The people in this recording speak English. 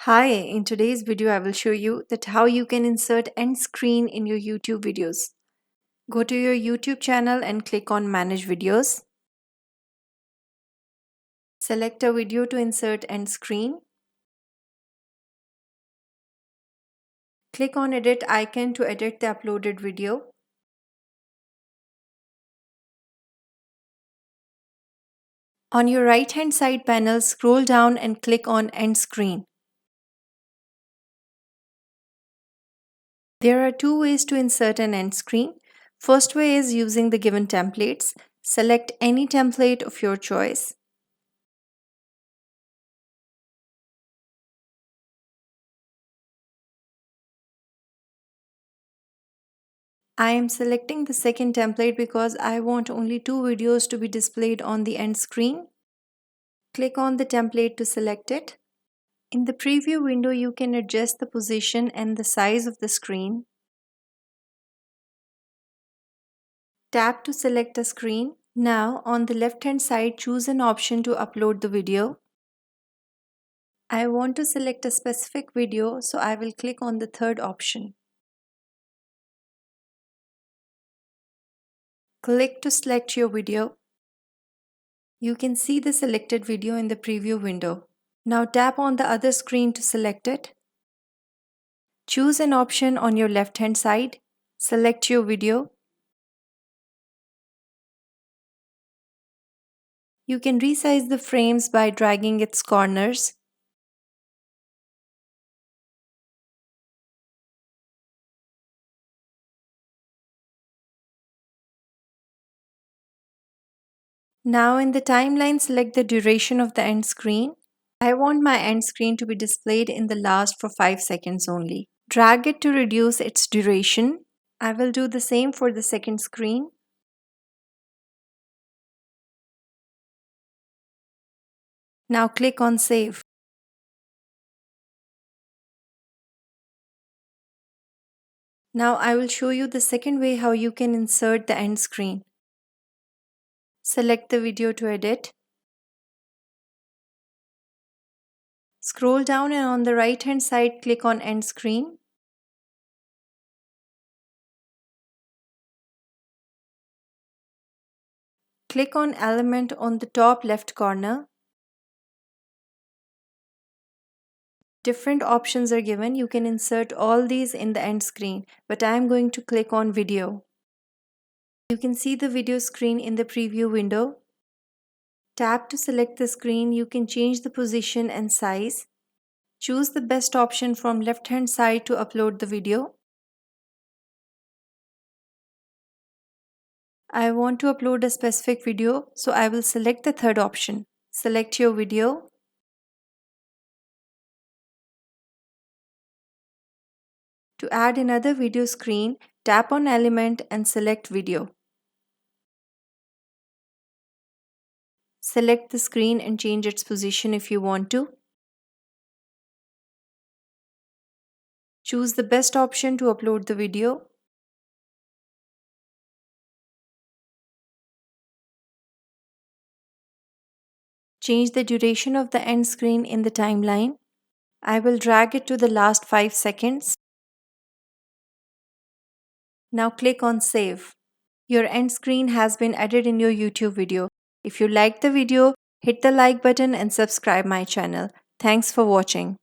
Hi, in today's video I will show you that how you can insert end screen in your YouTube videos. Go to your YouTube channel and click on Manage Videos. Select a video to insert end screen. Click on Edit icon to edit the uploaded video. On your right hand side panel, scroll down and click on End Screen. There are two ways to insert an end screen. First way is using the given templates. Select any template of your choice. I am selecting the second template because I want only two videos to be displayed on the end screen. Click on the template to select it. In the preview window, you can adjust the position and the size of the screen. Tap to select a screen. Now, on the left-hand side, choose an option to upload the video. I want to select a specific video, so I will click on the third option. Click to select your video. You can see the selected video in the preview window. Now tap on the other screen to select it. Choose an option on your left-hand side. Select your video. You can resize the frames by dragging its corners. Now in the timeline, select the duration of the end screen. I want my end screen to be displayed in the last for 5 seconds only. Drag it to reduce its duration. I will do the same for the second screen. Now click on Save. Now I will show you the second way how you can insert the end screen. Select the video to edit. Scroll down and on the right hand side click on End Screen. Click on Element on the top left corner. Different options are given. You can insert all these in the end screen, but I am going to click on Video. You can see the video screen in the preview window. Tap to select the screen. You can change the position and size. Choose the best option from left hand side to upload the video. I want to upload a specific video, so I will select the third option. Select your video. To add another video screen, tap on Element and select Video. Select the screen and change its position if you want to. Choose the best option to upload the video. Change the duration of the end screen in the timeline. I will drag it to the last 5 seconds. Now click on Save. Your end screen has been added in your YouTube video. If you liked the video, hit the like button and subscribe my channel. Thanks for watching.